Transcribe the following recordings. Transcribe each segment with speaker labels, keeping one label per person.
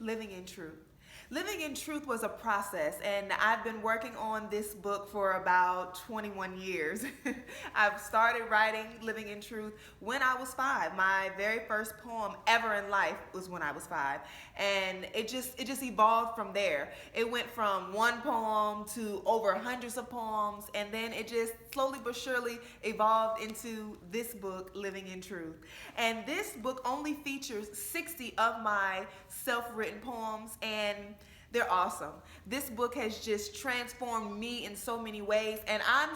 Speaker 1: Living in Truth. Living in Truth was a process, and I've been working on this book for about 21 years. I've started writing Living in Truth when I was 5. My very first poem ever in life was when I was 5, and it just evolved from there. It went from one poem to over hundreds of poems, and then it just slowly but surely evolved into this book, Living in Truth. And this book only features 60 of my self-written poems, and they're awesome. This book has just transformed me in so many ways, and I'm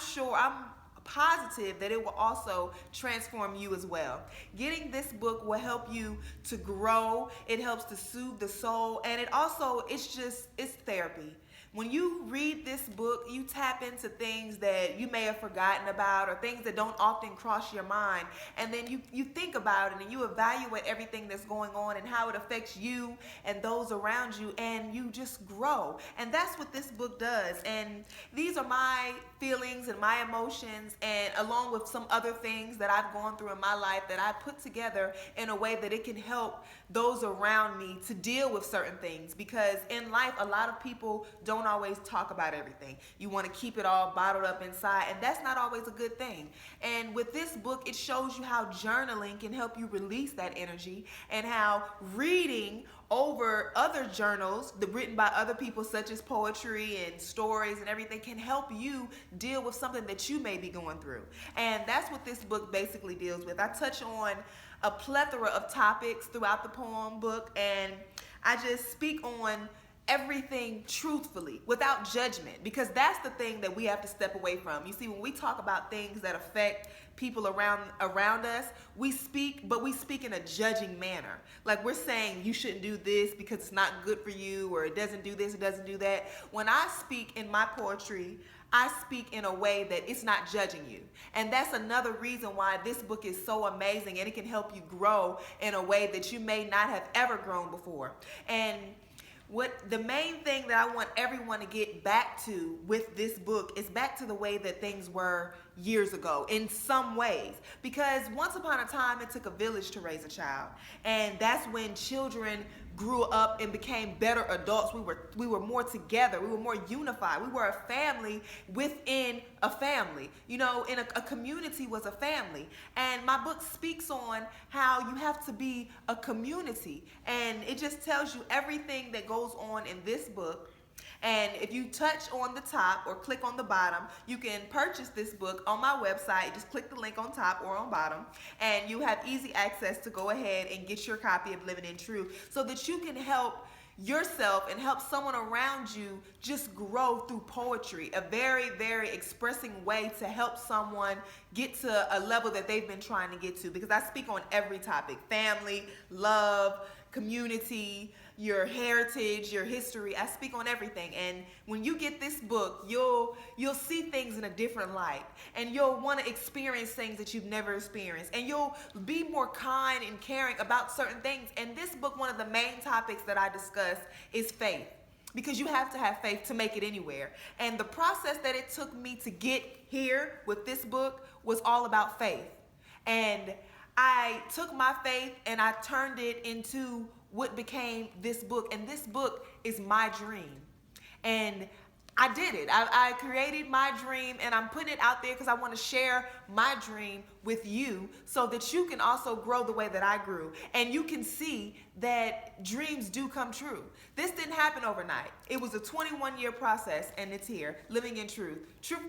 Speaker 1: positive that it will also transform you as well. Getting this book will help you to grow. It helps to soothe the soul, and it's therapy. When you read this book, you tap into things that you may have forgotten about or things that don't often cross your mind. And then you think about it and you evaluate everything that's going on and how it affects you and those around you, and you just grow. And that's what this book does. And these are my feelings and my emotions, and along with some other things that I've gone through in my life that I put together in a way that it can help those around me to deal with certain things. Because in life, a lot of people don't always talk about everything. You want to keep it all bottled up inside, and that's not always a good thing. And with this book, it shows you how journaling can help you release that energy, and how reading over other journals written by other people, such as poetry and stories and everything, can help you deal with something that you may be going through. And that's what this book basically deals with. I touch on a plethora of topics throughout the poem book, and I just speak on everything truthfully without judgment, because that's the thing that we have to step away from. You see, when we talk about things that affect people around us, we speak in a judging manner. Like, we're saying you shouldn't do this because it's not good for you, or it doesn't do this, it doesn't do that. When I speak in my poetry, I speak in a way that it's not judging you. And that's another reason why this book is so amazing, and it can help you grow in a way that you may not have ever grown before. And what the main thing that I want everyone to get back to with this book is back to the way that things were years ago in some ways. Because once upon a time, it took a village to raise a child. And that's when children grew up and became better adults. We were more together. We were more unified. We were a family within a family. You know, in a community was a family. And my book speaks on how you have to be a community. And it just tells you everything that goes on in this book. And if you touch on the top or click on the bottom, you can purchase this book on my website. Just click the link on top or on bottom, and you have easy access to go ahead and get your copy of Living in Truth, so that you can help yourself and help someone around you just grow through poetry. A very, very expressing way to help someone get to a level that they've been trying to get to. Because I speak on every topic: family, love, community, your heritage, your history. I speak on everything. And when you get this book, you'll see things in a different light, and you'll want to experience things that you've never experienced, and you'll be more kind and caring about certain things. And this book, one of the main topics that I discuss is faith, because you have to have faith to make it anywhere. And the process that it took me to get here with this book was all about faith. And I took my faith and I turned it into what became this book. And this book is my dream. And I did it. I created my dream, and I'm putting it out there because I want to share my dream with you, so that you can also grow the way that I grew. And you can see that dreams do come true. This didn't happen overnight. It was a 21-year process, and it's here. Living in Truth. Truth